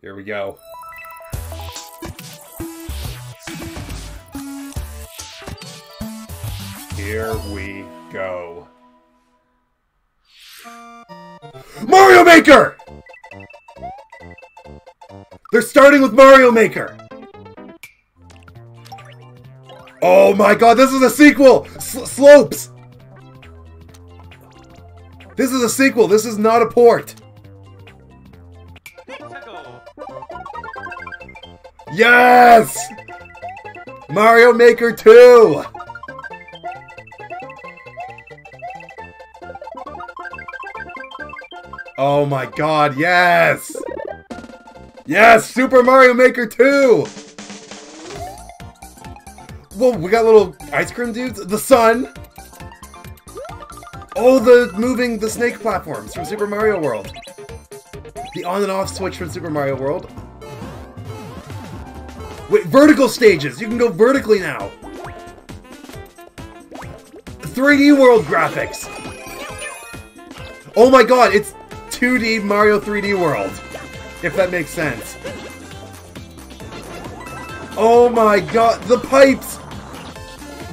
Here we go. Here we go. Mario Maker! They're starting with Mario Maker! Oh my god, this is a sequel! Slopes! This is a sequel, this is not a port! Yes! Mario Maker 2! Oh my god, yes! Yes! Super Mario Maker 2! Whoa, we got little ice cream dudes? The sun! Oh, the snake platforms from Super Mario World. The on and off switch from Super Mario World. Wait, vertical stages! You can go vertically now! 3D World graphics! Oh my god, it's 2D Mario 3D World, if that makes sense. Oh my god, the pipes!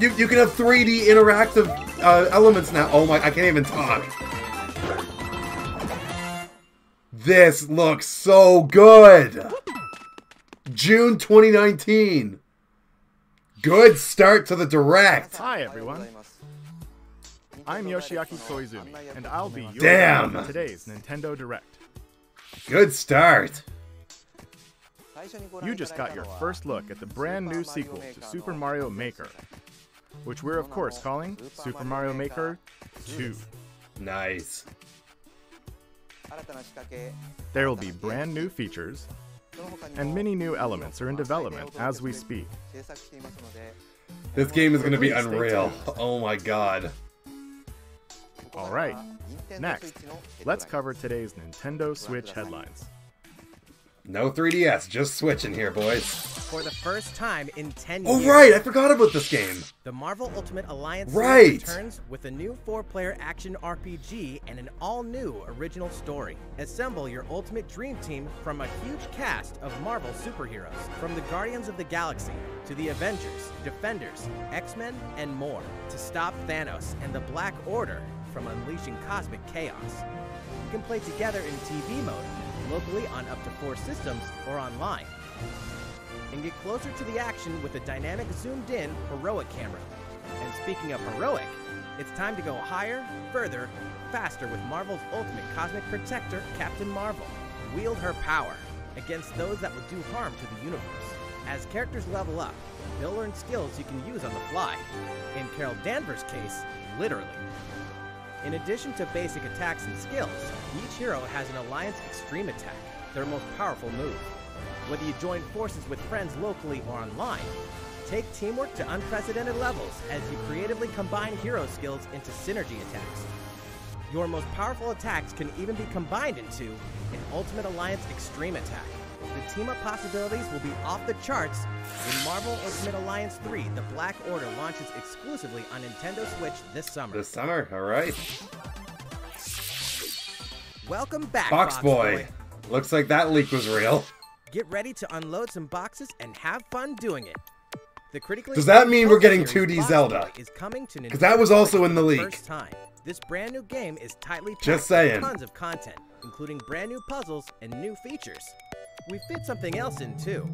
You can have 3D interactive elements now. Oh my, I can't even talk. This looks so good! June 2019. Good start to the Direct. Hi everyone. I'm Yoshiaki Koizumi, and I'll be your Damn! guide for today's Nintendo Direct. Good start. You just got your first look at the brand new sequel to Super Mario Maker, which we're of course calling Super Mario Maker 2. Nice. There will be brand new features, and many new elements are in development as we speak. This game is going to be unreal. Oh my god. Alright, next, let's cover today's Nintendo Switch headlines. No 3DS, just Switch in here, boys. For the first time in 10 Oh years, right, I forgot about this game. the Marvel Ultimate Alliance Right. series returns with a new 4-player action RPG and an all-new original story. Assemble your ultimate dream team from a huge cast of Marvel superheroes, from the Guardians of the Galaxy to the Avengers, Defenders, X-Men, and more, to stop Thanos and the Black Order from unleashing cosmic chaos. You can play together in TV mode, locally on up to 4 systems, or online. And get closer to the action with a dynamic zoomed-in heroic camera. And speaking of heroic, it's time to go higher, further, faster with Marvel's ultimate cosmic protector, Captain Marvel. Wield her power against those that would do harm to the universe. As characters level up, they'll learn skills you can use on the fly. In Carol Danvers' case, literally. In addition to basic attacks and skills, each hero has an Alliance Extreme Attack, their most powerful move. Whether you join forces with friends locally or online, take teamwork to unprecedented levels as you creatively combine hero skills into synergy attacks. Your most powerful attacks can even be combined into an Ultimate Alliance Extreme Attack. The team-up possibilities will be off the charts when Marvel Ultimate Alliance 3, The Black Order, launches exclusively on Nintendo Switch this summer. This summer, alright. Welcome back, Box Boy. Looks like that leak was real. Get ready to unload some boxes and have fun doing it. The critically Does that mean we're getting series 2D Box Zelda? Boy is coming to Because that was also in the for leak. first time. This brand new game is tightly packed Just saying. with tons of content, including brand new puzzles and new features. We fit something else in too.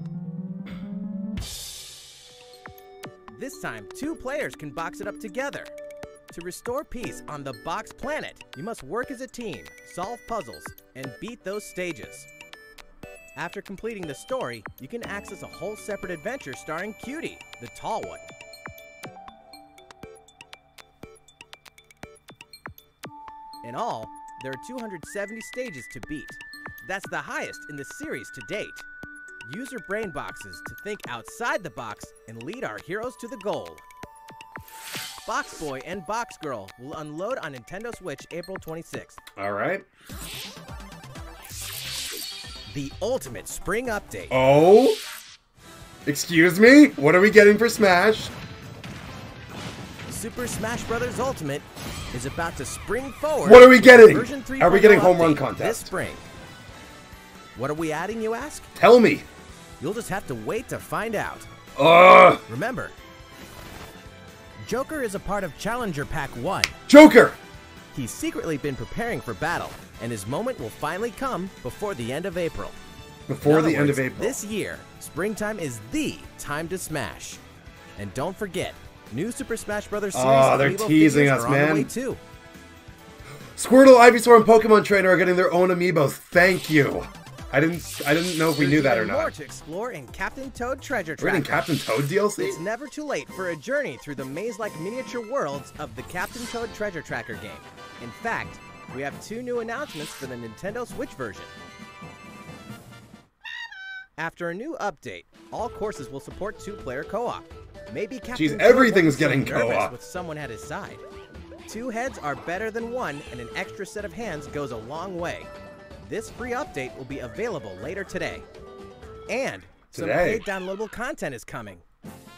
This time, 2 players can box it up together. To restore peace on the Box Planet, you must work as a team, solve puzzles, and beat those stages. After completing the story, you can access a whole separate adventure starring Cutie, the tall one. In all, there are 270 stages to beat. That's the highest in the series to date. Use your brain boxes to think outside the box and lead our heroes to the goal. Box Boy and Box Girl will unload on Nintendo Switch April 26th. Alright. The ultimate spring update. Oh? Excuse me? What are we getting for Smash? Super Smash Bros. Ultimate is about to spring forward. What are we getting? Version 3.0 Are we getting home run update contest? this spring? What are we adding, you ask? Tell me. You'll just have to wait to find out. Ugh. Remember, Joker is a part of Challenger Pack 1. Joker! He's secretly been preparing for battle, and his moment will finally come before the end of April. Before In the other end of words, April. This year, springtime is the time to smash. And don't forget, new Super Smash Bros. Series they're Amiibo teasing figures us, are on the man. way too. Squirtle, Ivysaur, and Pokemon Trainer are getting their own amiibos. Thank you. I didn't know if we knew that or There's more not. to explore in Captain Toad Treasure We're getting Tracker. Captain Toad DLC? It's never too late for a journey through the maze-like miniature worlds of the Captain Toad Treasure Tracker game. In fact, we have 2 new announcements for the Nintendo Switch version. After a new update, all courses will support 2-player co-op. Maybe Captain Toad everything's won't be so getting nervous co-op. with someone at his side. 2 heads are better than 1, and an extra set of hands goes a long way. This free update will be available later today. And some paid downloadable content is coming.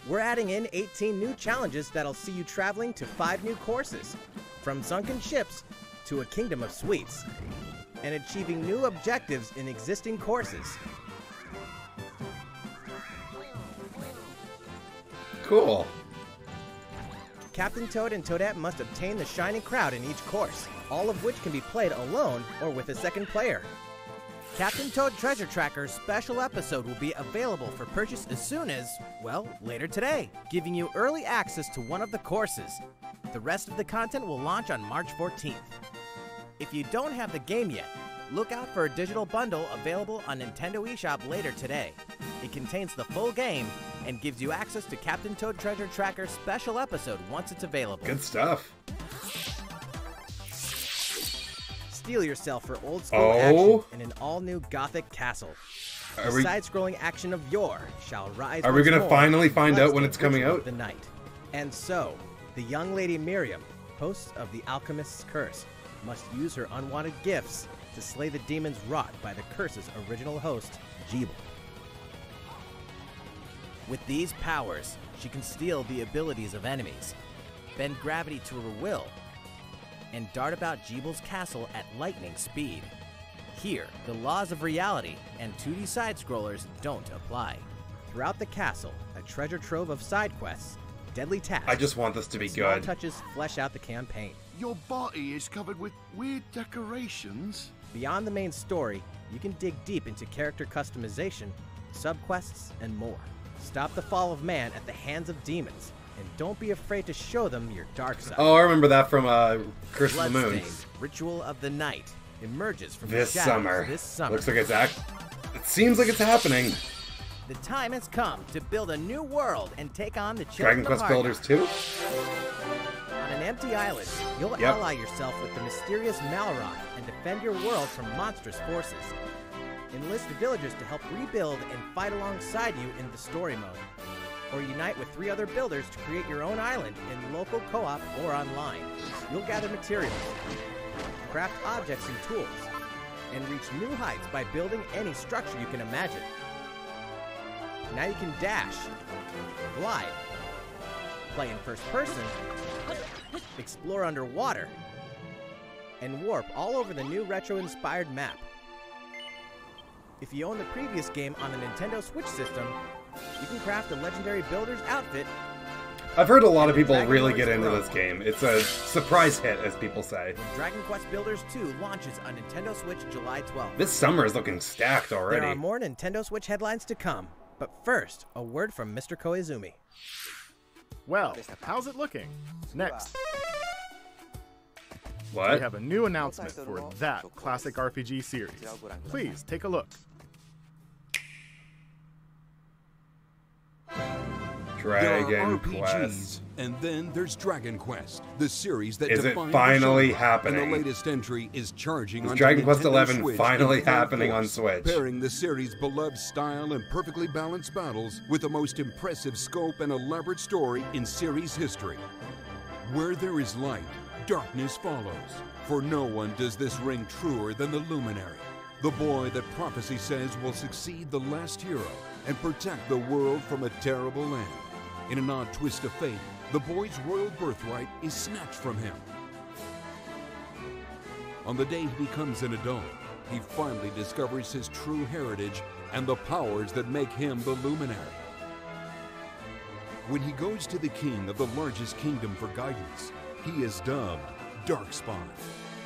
We're adding in 18 new challenges that'll see you traveling to 5 new courses, from sunken ships to a kingdom of sweets, and achieving new objectives in existing courses. Cool. Captain Toad and Toadette must obtain the Shining Crowd in each course, all of which can be played alone or with a second player. Captain Toad Treasure Tracker's special episode will be available for purchase as soon as, well, later today, giving you early access to one of the courses. The rest of the content will launch on March 14th. If you don't have the game yet, look out for a digital bundle available on Nintendo eShop later today. It contains the full game and gives you access to Captain Toad Treasure Tracker's special episode once it's available. Good stuff. Steel yourself for old school action in an all-new gothic castle. The side-scrolling action of yore shall rise. Are we going to finally find out when it's coming out? The night. And so, the young lady Miriam, host of the Alchemist's Curse, must use her unwanted gifts to slay the demons wrought by the curse's original host, Jeeble. With these powers, she can steal the abilities of enemies, bend gravity to her will, and dart about Jeeble's castle at lightning speed. Here, the laws of reality and 2D side-scrollers don't apply. Throughout the castle, a treasure trove of side quests, deadly tasks, I just want this to be small good. touches flesh out the campaign. Your body is covered with weird decorations. Beyond the main story, you can dig deep into character customization, subquests, and more. Stop the fall of man at the hands of demons, and don't be afraid to show them your dark side. Oh, I remember that from Curse of the Moon. Bloodstained Ritual of the Night emerges from This the shadows summer. this summer. Looks like it seems like it's happening. The time has come to build a new world and take on the Dragon children of Quest Builders Hardrock. 2? On an empty island, you'll ally yourself with the mysterious Malroth and defend your world from monstrous forces. Enlist villagers to help rebuild and fight alongside you in the story mode. Or unite with 3 other builders to create your own island in local co-op or online. You'll gather materials, craft objects and tools, and reach new heights by building any structure you can imagine. Now you can dash, glide, play in first person, explore underwater, and warp all over the new retro-inspired map. If you own the previous game on the Nintendo Switch system, you can craft a legendary builder's outfit. I've heard a lot of people really get into this game. It's a surprise hit, as people say. When Dragon Quest Builders 2 launches on Nintendo Switch July 12th. This summer is looking stacked already. There are more Nintendo Switch headlines to come, but first, a word from Mr. Koizumi. Well, how's it looking? Next, What? we have a new announcement for that classic RPG series. Please take a look. Dragon There are Quest. RPGs, and then there's Dragon Quest, the series that Is it defined finally the genre. happening? And the latest entry is charging Is on Dragon Quest Nintendo 11 Switch finally in full happening on force, Switch? Pairing the series' beloved style and perfectly balanced battles with the most impressive scope and elaborate story in series history. Where there is light, darkness follows. For no one does this ring truer than the Luminary, the boy that prophecy says will succeed the last hero and protect the world from a terrible end. In an odd twist of fate, the boy's royal birthright is snatched from him. On the day he becomes an adult, he finally discovers his true heritage and the powers that make him the luminary. When he goes to the king of the largest kingdom for guidance, he is dubbed Darkspawn.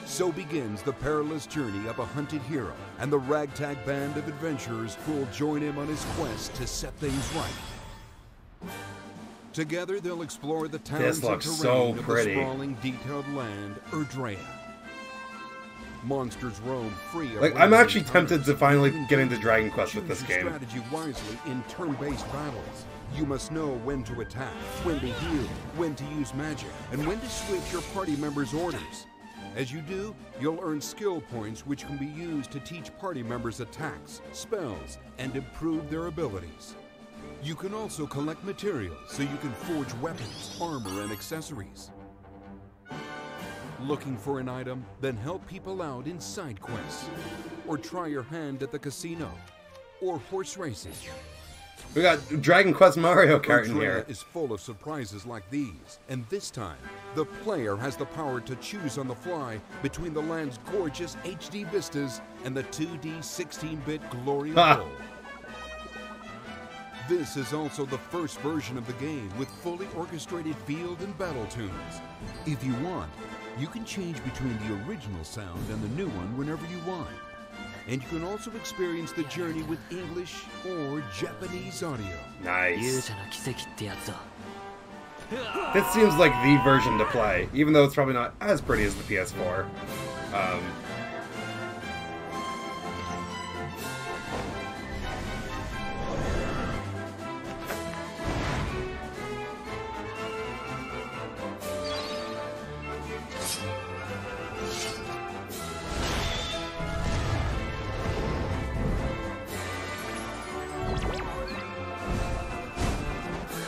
So begins the perilous journey of a hunted hero and the ragtag band of adventurers who will join him on his quest to set things right. Together they'll explore the towns and terrain of the sprawling, detailed land Erdrea. Monsters roam free. Like, I'm actually tempted to finally get into Dragon Quest with this game. Strategy wisely in turn-based battles. You must know when to attack, when to heal, when to use magic, and when to switch your party members' orders. As you do, you'll earn skill points which can be used to teach party members attacks, spells, and improve their abilities. You can also collect materials so you can forge weapons, armor, and accessories. Looking for an item? Then help people out in side quests. Or try your hand at the casino. Or horse racing. We got Dragon Quest Mario Kart in here. Is full of surprises like these. And this time, the player has the power to choose on the fly between the land's gorgeous HD vistas and the 2D 16-bit glory of gold. This is also the first version of the game with fully orchestrated field and battle tunes. If you want, you can change between the original sound and the new one whenever you want. And you can also experience the journey with English or Japanese audio. Nice. This seems like the version to play, even though it's probably not as pretty as the PS4.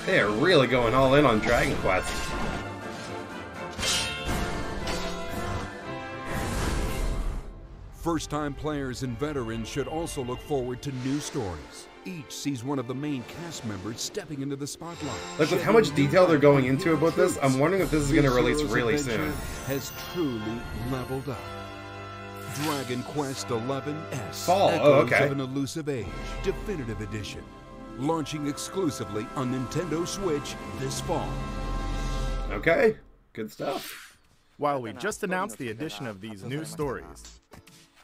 They are really going all in on Dragon Quest. First-time players and veterans should also look forward to new stories. Each sees one of the main cast members stepping into the spotlight. Like, with how much detail they're going into about this, I'm wondering if this is going to release really soon. Has truly leveled up. Dragon Quest XI-S. Fall. Oh, okay. Of an Elusive Age Definitive Edition. Launching exclusively on Nintendo Switch this fall. Okay, good stuff. While we just announced the addition of these new stories,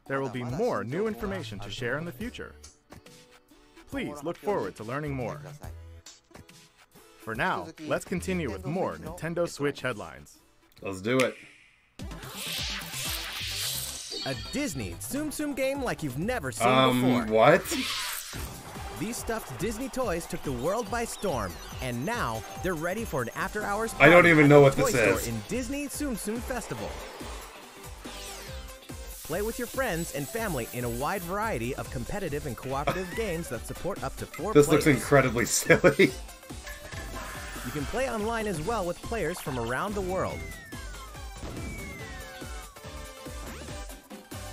there will be more new information to share in the future. Please look forward to learning more. For now, let's continue with more Nintendo Switch headlines. Let's do it. A Disney Tsum Tsum game like you've never seen before. What? These stuffed Disney toys took the world by storm, and now they're ready for an after-hours I don't even know what Toy this Store is. in Disney Tsum Tsum Festival. Play with your friends and family in a wide variety of competitive and cooperative games that support up to 4 This players. looks incredibly silly. You can play online as well with players from around the world.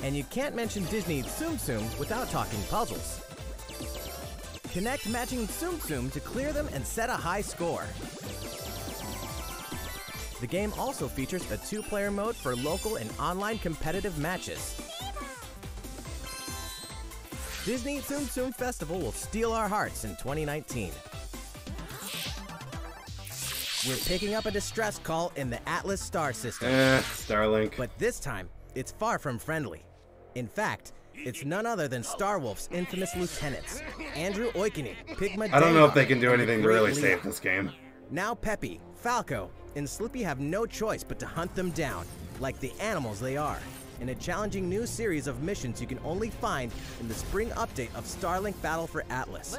And you can't mention Disney Tsum Tsum without talking puzzles. Connect matching Tsum Tsum to clear them and set a high score. The game also features a 2-player mode for local and online competitive matches. Disney Tsum Tsum Festival will steal our hearts in 2019. We're picking up a distress call in the Atlas star system. Starlink. But this time, it's far from friendly. In fact, it's none other than Starwolf's infamous lieutenants, Andrew Oikini, Pigma I don't know if they Davar, can do and the anything to Great really Leo. save this game. Now Peppy, Falco, and Slippy have no choice but to hunt them down, like the animals they are, in a challenging new series of missions you can only find in the spring update of Starlink Battle for Atlas.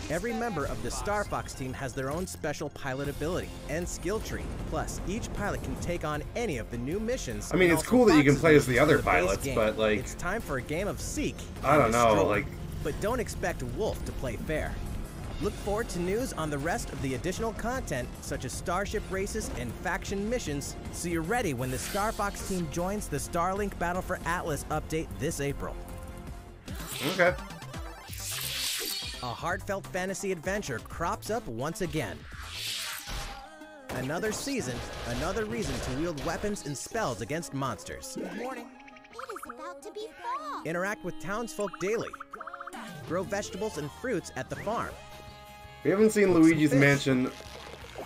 Every member of the Star Fox team has their own special pilot ability and skill tree. Plus, each pilot can take on any of the new missions. I mean, and it's also cool that you can Fox's play as the missions other for base pilots, game. but, like, It's time for a game of Seek I don't and know, Destroy. like... But don't expect Wolf to play fair. Look forward to news on the rest of the additional content, such as Starship races and faction missions, so you're ready when the Star Fox team joins the Starlink Battle for Atlas update this April. Okay. A heartfelt fantasy adventure crops up once again. Another season, another reason to wield weapons and spells against monsters. Good morning. What is about to be fall. Interact with townsfolk daily. Grow vegetables and fruits at the farm. We haven't seen Luigi's Mansion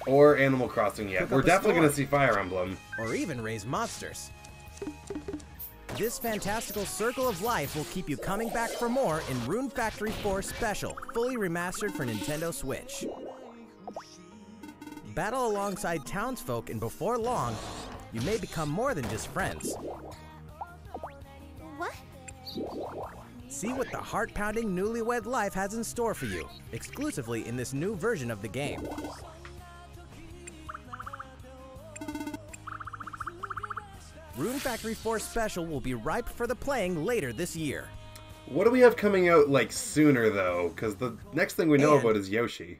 or Animal Crossing yet. Cook We're up a definitely going to storm. see Fire Emblem. Or even raise monsters. This fantastical circle of life will keep you coming back for more in Rune Factory 4 Special, fully remastered for Nintendo Switch. Battle alongside townsfolk, and before long, you may become more than just friends. What? See what the heart-pounding newlywed life has in store for you, exclusively in this new version of the game. Rune Factory 4 Special will be ripe for the playing later this year. What do we have coming out, like, sooner, though? Because the next thing we know And- about is Yoshi.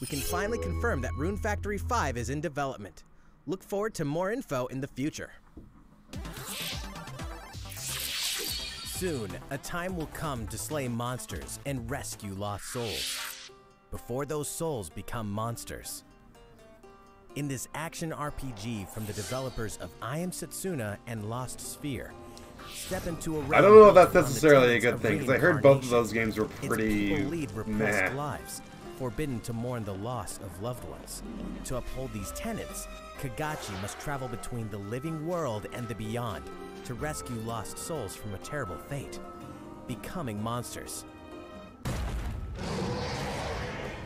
We can finally confirm that Rune Factory 5 is in development. Look forward to more info in the future. Soon, a time will come to slay monsters and rescue lost souls, before those souls become monsters. In this action RPG from the developers of I Am Setsuna and Lost Sphere, step into a realm I don't know if that's built on the necessarily a tenets good of thing, because I heard both of reincarnation. those games were Its pretty people lead repressed meh. lives, forbidden to mourn the loss of loved ones. To uphold these tenets, Kagachi must travel between the living world and the beyond to rescue lost souls from a terrible fate, becoming monsters.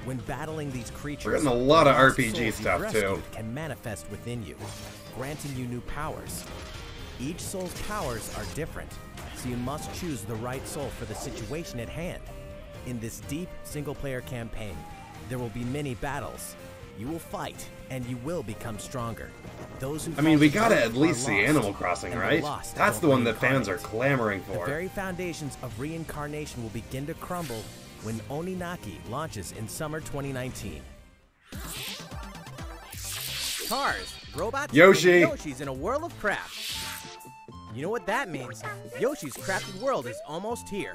When battling these creatures, We're getting a lot of the lost RPG souls you've stuff, too. rescued can manifest within you, granting you new powers. Each soul's powers are different, so you must choose the right soul for the situation at hand. In this deep single-player campaign, there will be many battles. You will fight, and you will become stronger. Those who I mean, fall we to gotta death at least are see lost, Animal Crossing, and the right? lost That's the don't one that fans are reincarnate. clamoring The for. very foundations of reincarnation will begin to crumble when Oninaki launches in summer 2019. Cars, robots, Yoshi. and Yoshi's in a world of craft. You know what that means? Yoshi's crafted world is almost here.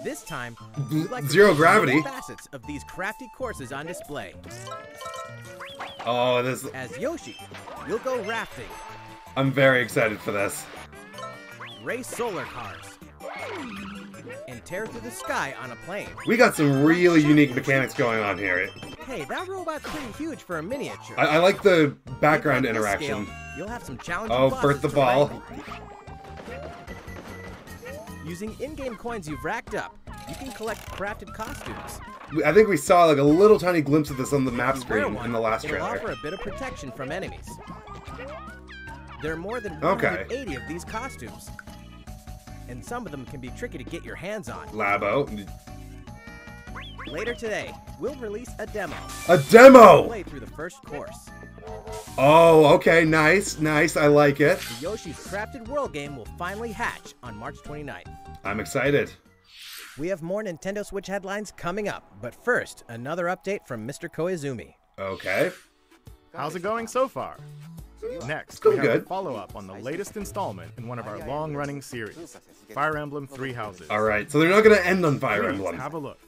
This time, we'd like to Zero put gravity. many facets of these crafty courses on display. Oh, this... As Yoshi, you'll go rafting, I'm very excited for this. race solar cars, and tear through the sky on a plane. We got some really unique mechanics going on here. Hey, that robot's pretty huge for a miniature. I like the background Keep up this interaction. scale, you'll have some challenging Oh, bosses Bert the to Ball. wrangle. Using in-game coins you've racked up, you can collect crafted costumes. I think we saw like a little tiny glimpse of this on the map If you wear screen one, in the last it'll trailer. offer a bit of protection from enemies. There are more than Okay. 180 of these costumes, and some of them can be tricky to get your hands on. Labo. Later today, we'll release a demo. A demo! Play through the first course. Oh, okay, nice, nice, I like it. The Yoshi's Crafted World game will finally hatch on March 29th. I'm excited. We have more Nintendo Switch headlines coming up, but first, another update from Mr. Koizumi. Okay. How's it going so far? Next, Still we have good. a follow-up on the latest installment in one of our long-running series, Fire Emblem Three Houses. Alright, so they're not gonna end on Fire Please Emblem. have a look.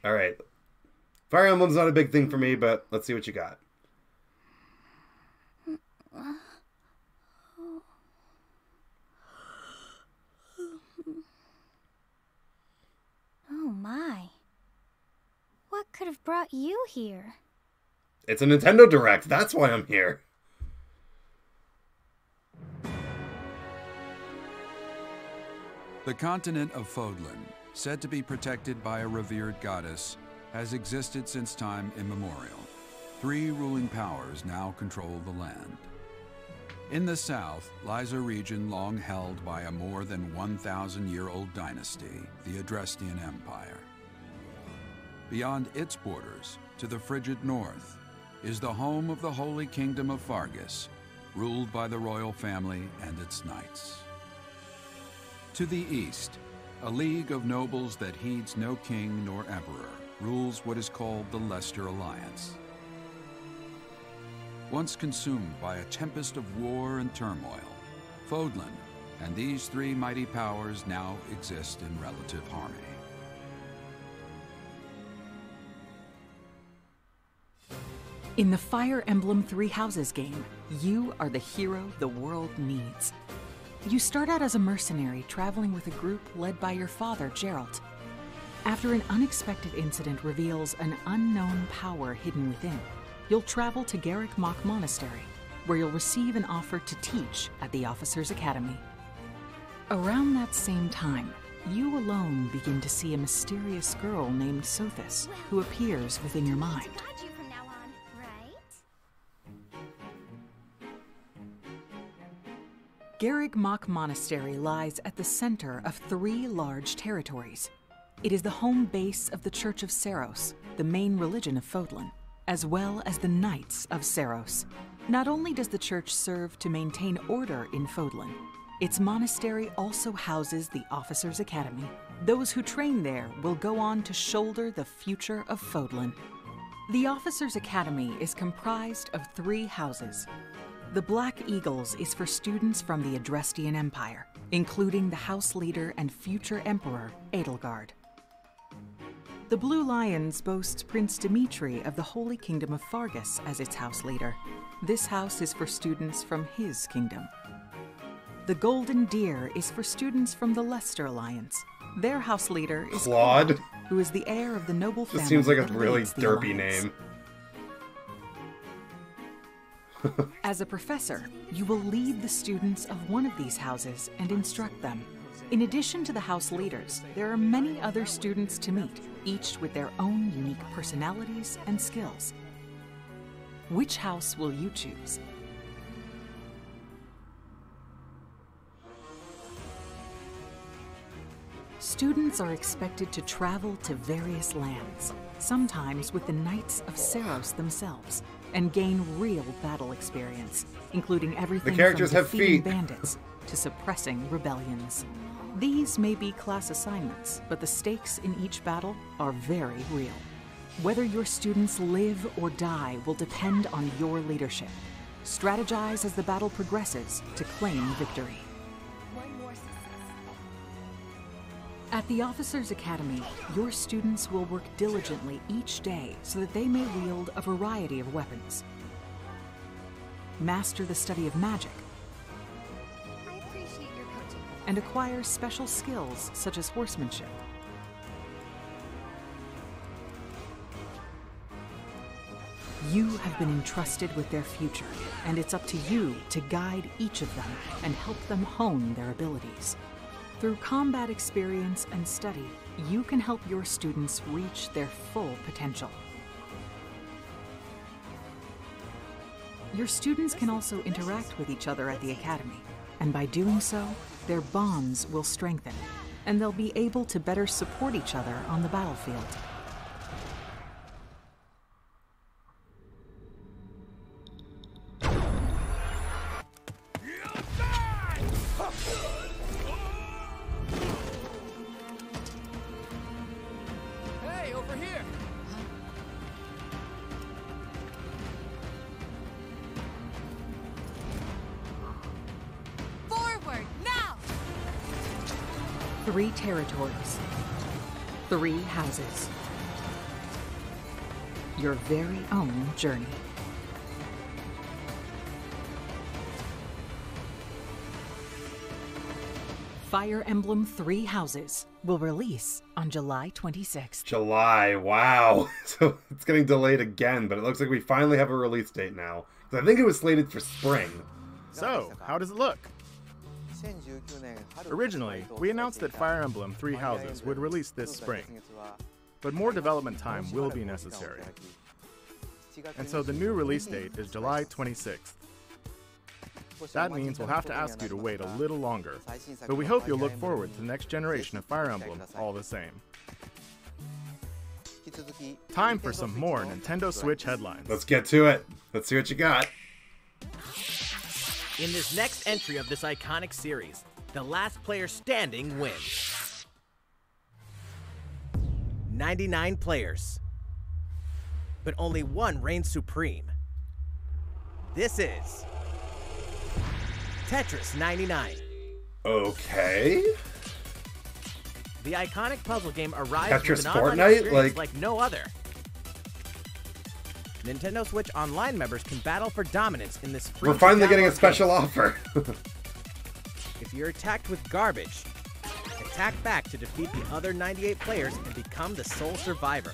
Alright. Fire Emblem's not a big thing for me, but let's see what you got. Oh my. What could have brought you here? It's a Nintendo Direct, that's why I'm here. The continent of Fodlan, said to be protected by a revered goddess, has existed since time immemorial. 3 ruling powers now control the land. In the south lies a region long held by a more than 1,000-year-old dynasty, the Adrestian Empire. Beyond its borders, to the frigid north, is the home of the Holy Kingdom of Fargus, ruled by the royal family and its knights. To the east, a league of nobles that heeds no king nor emperor rules what is called the Leicester Alliance. Once consumed by a tempest of war and turmoil, Fodlan and these 3 mighty powers now exist in relative harmony. In the Fire Emblem Three Houses game, You are the hero the world needs. You start out as a mercenary traveling with a group led by your father, Geralt. After an unexpected incident reveals an unknown power hidden within, you'll travel to Garrick Mach Monastery, where you'll receive an offer to teach at the Officers' Academy. Around that same time, you alone begin to see a mysterious girl named Sothis, who appears within your mind. Got you from now on, right? Garrick Mach Monastery lies at the center of 3 large territories. It is the home base of the Church of Seiros, the main religion of Fodlan, as well as the Knights of Seiros. Not only does the church serve to maintain order in Fodlan, its monastery also houses the Officers' Academy. Those who train there will go on to shoulder the future of Fodlan. The Officers' Academy is comprised of 3 houses. The Black Eagles is for students from the Adrestian Empire, including the house leader and future emperor, Edelgard. The Blue Lions boasts Prince Dimitri of the Holy Kingdom of Fargus as its house leader. This house is for students from his kingdom. The Golden Deer is for students from the Leicester Alliance. Their house leader is Claude, who is the heir of the noble family. this seems like a that really leads the derpy alliance. name. As a professor, you will lead the students of one of these houses and instruct them. In addition to the house leaders, there are many other students to meet, each with their own unique personalities and skills. Which house will you choose? Students are expected to travel to various lands, sometimes with the Knights of Seiros themselves, and gain real battle experience, including everything The characters from have defeating feet. bandits to suppressing rebellions. These may be class assignments, but the stakes in each battle are very real. Whether your students live or die will depend on your leadership. Strategize as the battle progresses to claim victory. At the Officers' Academy, your students will work diligently each day so that they may wield a variety of weapons. Master the study of magic, I appreciate your coaching. and acquire special skills such as horsemanship. You have been entrusted with their future, and it's up to you to guide each of them and help them hone their abilities. Through combat experience and study, you can help your students reach their full potential. Your students can also interact with each other at the Academy, and by doing so, their bonds will strengthen, and they'll be able to better support each other on the battlefield. Hey, over here! Forward, now! 3 territories, 3 houses. Your very own journey. Fire Emblem 3 Houses will release on July 26th. July, wow. So it's getting delayed again, but it looks like we finally have a release date now. 'Cause I think it was slated for spring. So, how does it look? Originally, we announced that Fire Emblem 3 Houses would release this spring, but more development time will be necessary. And so the new release date is July 26th. That means we'll have to ask you to wait a little longer, but we hope you'll look forward to the next generation of Fire Emblem all the same. Time for some more Nintendo Switch headlines. Let's get to it. Let's see what you got. In this next entry of this iconic series, the last player standing wins. 99 players, but only one reigns supreme. This is Tetris 99. Okay. The iconic puzzle game arrives Tetris with an online Fortnite? experience like no other. Nintendo Switch Online members can battle for dominance in this free We're finally getting a download special game. offer. If you're attacked with garbage, attack back to defeat the other 98 players and become the sole survivor.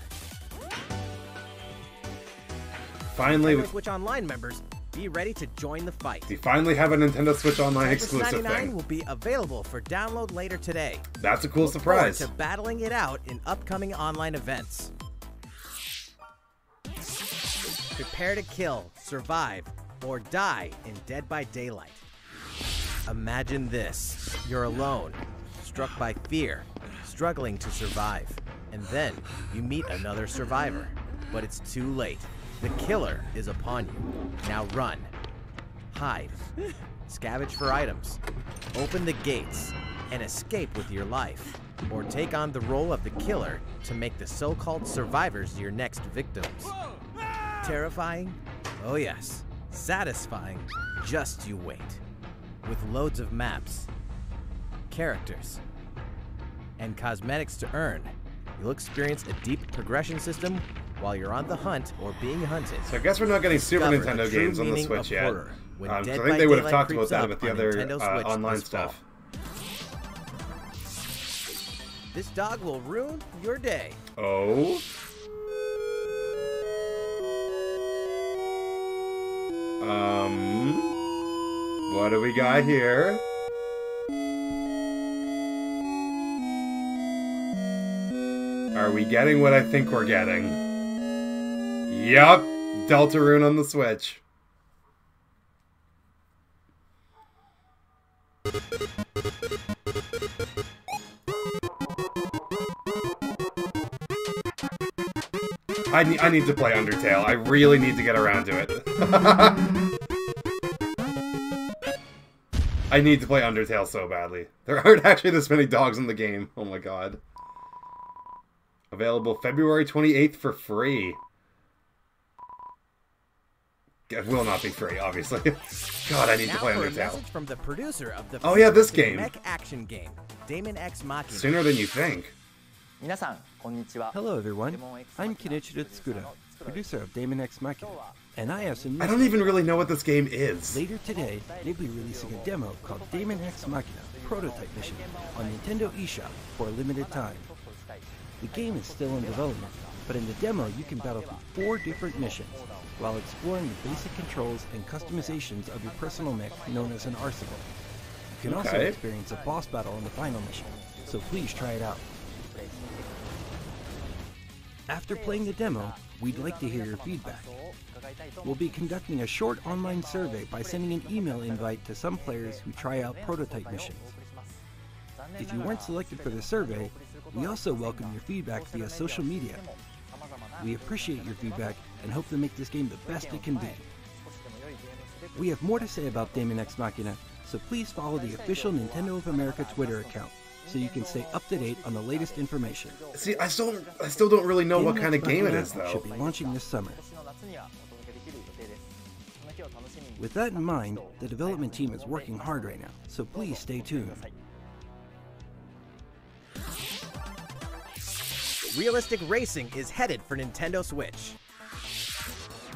Finally, Nintendo Switch Online members, be ready to join the fight. we finally have a Nintendo Switch Online Tetris exclusive 99 thing. will be available for download later today. That's a cool Look forward surprise. to battling it out in upcoming online events. Prepare to kill, survive, or die in Dead by Daylight. Imagine this. You're alone, struck by fear, struggling to survive. And then you meet another survivor. But it's too late. The killer is upon you. Now run. Hide. Scavenge for items. Open the gates and escape with your life. Or take on the role of the killer to make the so-called survivors your next victims. Terrifying? Oh yes. Satisfying? Just you wait. With loads of maps, characters, and cosmetics to earn, you'll experience a deep progression system while you're on the hunt or being hunted. So I guess we're not getting Super Discover Nintendo the true games on the meaning Switch of yet. horror when So I Dead think by they would have Daylight talked about creeps that up with the on other Nintendo Switch online this fall. stuff. This dog will ruin your day. Oh? What do we got here? Are we getting what I think we're getting? Yup! Deltarune on the Switch. I need to play Undertale. I really need to get around to it. I need to play Undertale so badly. There aren't actually this many dogs in the game. Oh my god. Available February 28th for free. It will not be free, obviously. God, I need to play Now for a Undertale. message from the producer of the Oh yeah, this futuristic game. mech action game, Damon X Machina. Sooner than you think. Hello everyone, I'm Kenichiro Tsukura, producer of Damon X Machina, and I have some I news. don't even really know what this game is. Later today, they'll be releasing a demo called Damon X Machina Prototype Mission on Nintendo eShop for a limited time. The game is still in development, but in the demo you can battle through 4 different missions, while exploring the basic controls and customizations of your personal mech known as an arsenal. You can also Okay. experience a boss battle in the final mission, so please try it out. After playing the demo, we'd like to hear your feedback. We'll be conducting a short online survey by sending an email invite to some players who try out prototype missions. If you weren't selected for the survey, we also welcome your feedback via social media. We appreciate your feedback and hope to make this game the best it can be. We have more to say about Damon X Machina, so please follow the official Nintendo of America Twitter account so you can stay up to date on the latest information. See, I still don't really know what Damon kind of X game it Machina is, though. should be launching this summer. With that in mind, the development team is working hard right now, so please stay tuned. Realistic racing is headed for Nintendo Switch.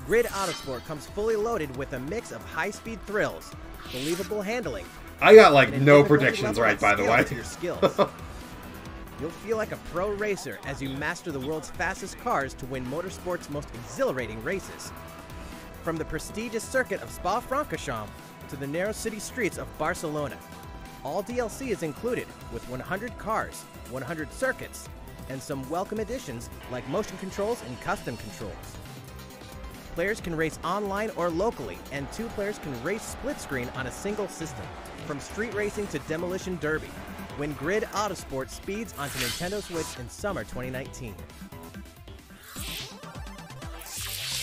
Grid Autosport comes fully loaded with a mix of high-speed thrills, believable handling, I got like and no infinite predictions level right, of by the skill way. to your skills. You'll feel like a pro racer as you master the world's fastest cars to win motorsport's most exhilarating races. From the prestigious circuit of Spa-Francorchamps to the narrow city streets of Barcelona, all DLC is included with 100 cars, 100 circuits, and some welcome additions like motion controls and custom controls. Players can race online or locally, and 2 players can race split screen on a single system. From street racing to demolition derby, when Grid Autosport speeds onto Nintendo Switch in summer 2019.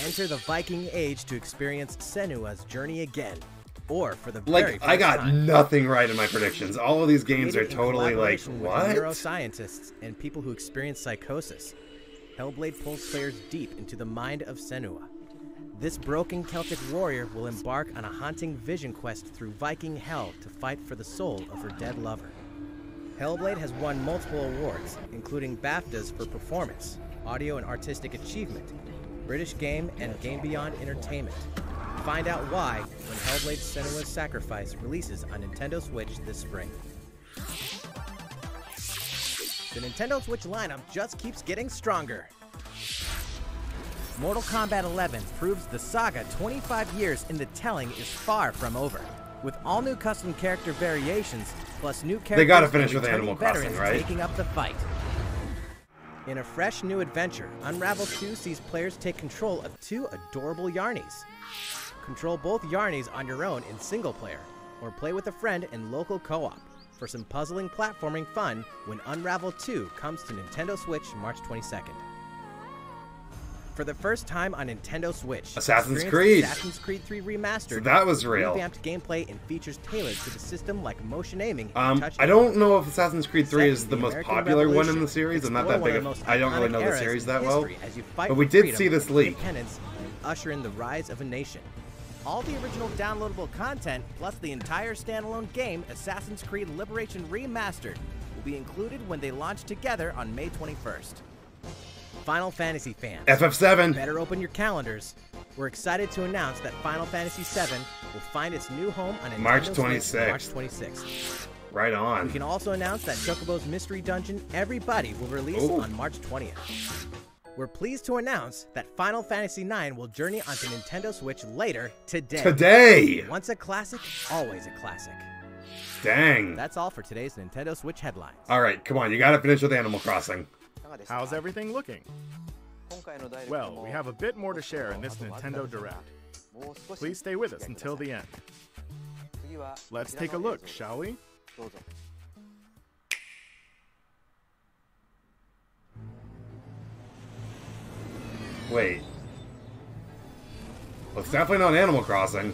Enter the Viking Age to experience Senua's journey again, or for the very Like, first I got time. nothing right in my predictions. All of these games are Created in totally like, collaboration with what? neuroscientists and people who experience psychosis. Hellblade pulls players deep into the mind of Senua. This broken Celtic warrior will embark on a haunting vision quest through Viking hell to fight for the soul of her dead lover. Hellblade has won multiple awards, including BAFTAs for performance, audio and artistic achievement, British Game and Game Beyond Entertainment. Find out why when Hellblade: Senua's Sacrifice releases on Nintendo Switch this spring. The Nintendo Switch lineup just keeps getting stronger. Mortal Kombat 11 proves the saga 25 years in the telling is far from over. With all new custom character variations, plus new characters, They gotta finish and with Animal returning Crossing, veterans right? taking up the fight. In a fresh new adventure, Unravel 2 sees players take control of 2 adorable Yarnies. Control both Yarnies on your own in single player, or play with a friend in local co-op for some puzzling platforming fun when Unravel 2 comes to Nintendo Switch March 22nd. For the first time on Nintendo Switch, Assassin's experience Creed. Assassin's Creed 3 Remastered. So that was real. Revamped gameplay and features tailored to the system like motion aiming and touch I don't know if Assassin's Creed 3 is Set the in most American popular one in Revolution, the series. I'm not explore that one big of the of... most I don't really iconic know the eras series in that well. history as you fight But we for did freedom see this and leak. independence and usher in the rise of a nation. All the original downloadable content, plus the entire standalone game, Assassin's Creed Liberation Remastered, will be included when they launch together on May 21st. Final Fantasy fans, FF7. better open your calendars. We're excited to announce that Final Fantasy VII will find its new home on Nintendo March Switch 26th. March 26th. Right We on. can also announce that Chocobo's Mystery Dungeon Everybody will release Ooh. on March 20th. We're pleased to announce that Final Fantasy IX will journey onto Nintendo Switch later today. Today! Once a classic, always a classic. Dang. That's all for today's Nintendo Switch headlines. Alright, come on, you gotta finish with Animal Crossing. How's everything looking? Well, we have a bit more to share in this Nintendo Direct. Please stay with us until the end. Let's take a look, shall we? Wait. Well, it's definitely not Animal Crossing.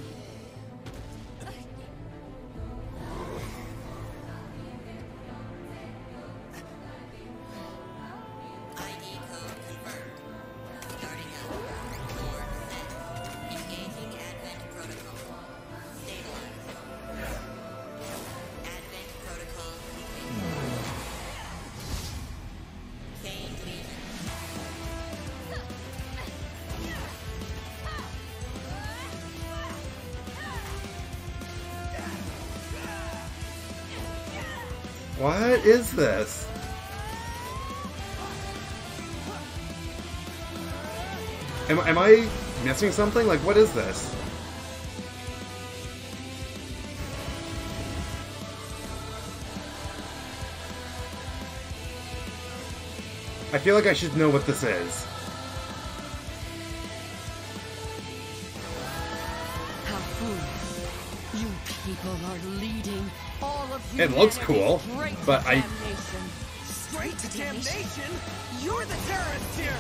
What is this? Am I missing something? Like, what is this? I feel like I should know what this is. How foolish. You people are leading all of It looks humanity cool, straight to but I- damnation. Straight to damnation? You're the terrorist here!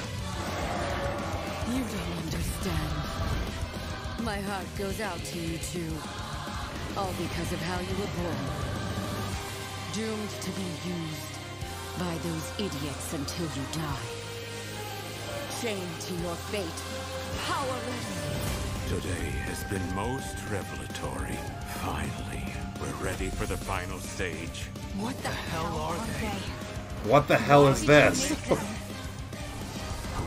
You don't understand. My heart goes out to you two. All because of how you were born. Doomed to be used by those idiots until you die. Chained to your fate. Powerless. Today has been most revelatory. Finally, we're ready for the final stage. What the hell are they? What the hell is this?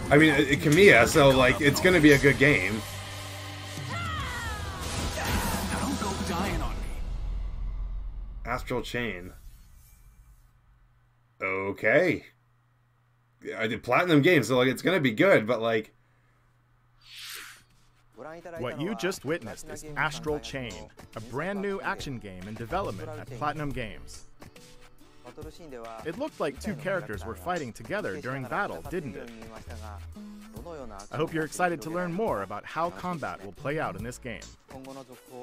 I mean, Kamiya, so, like, it's gonna be a good game. Don't go dying on me. Astral Chain. Okay. I did Platinum Games, so, like, it's gonna be good, but, like... What you just witnessed is Astral Chain, a brand new action game in development at Platinum Games. It looked like 2 characters were fighting together during battle, didn't it? I hope you're excited to learn more about how combat will play out in this game.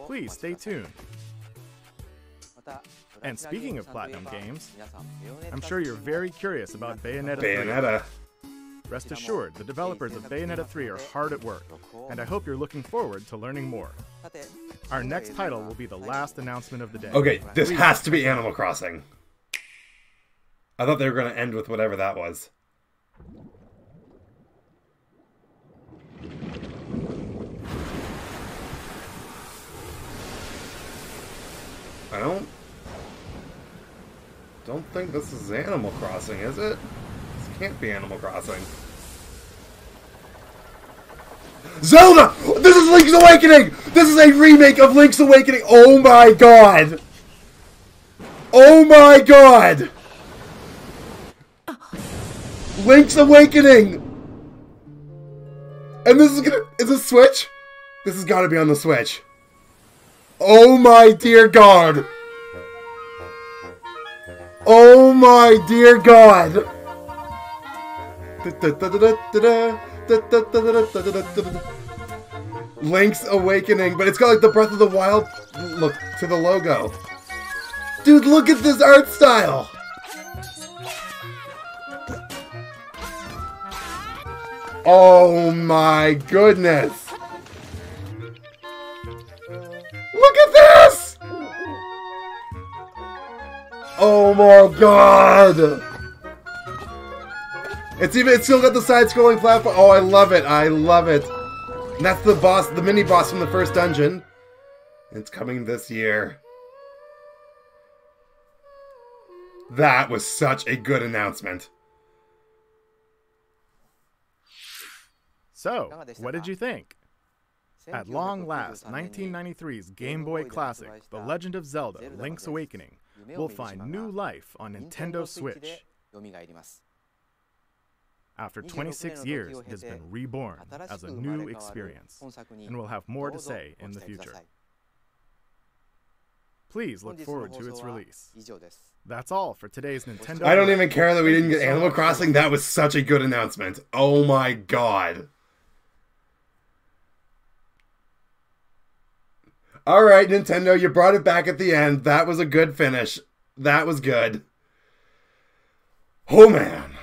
Please stay tuned. And speaking of Platinum Games, I'm sure you're very curious about Bayonetta 3. Bayonetta. Rest assured, the developers of Bayonetta 3 are hard at work, and I hope you're looking forward to learning more. Our next title will be the last announcement of the day. Okay, this has to be Animal Crossing. I thought they were going to end with whatever that was. I don't think this is Animal Crossing, is it? This can't be Animal Crossing. Zelda! This is Link's Awakening! This is a remake of Link's Awakening! Oh my god! Oh my god! Link's Awakening! And this is gonna... Is this Switch? This has gotta be on the Switch. Oh my dear god! Oh my dear god! Link's Awakening, but it's got like the Breath of the Wild look to the logo. Dude, look at this art style! Oh my goodness! Look at this! Oh my god! It's still got the side-scrolling platform. Oh, I love it. I love it. And that's the boss, the mini-boss from the first dungeon. It's coming this year. That was such a good announcement. So, what did you think? At long last, 1993's Game Boy Classic, The Legend of Zelda: Link's Awakening, will find new life on Nintendo Switch. After 26 years, it has been reborn as a new experience, and we'll have more to say in the future. Please look forward to its release. That's all for today's Nintendo. I don't even care that we didn't get Animal Crossing. That was such a good announcement. Oh my god. Alright, Nintendo, you brought it back at the end. That was a good finish. That was good. Oh man.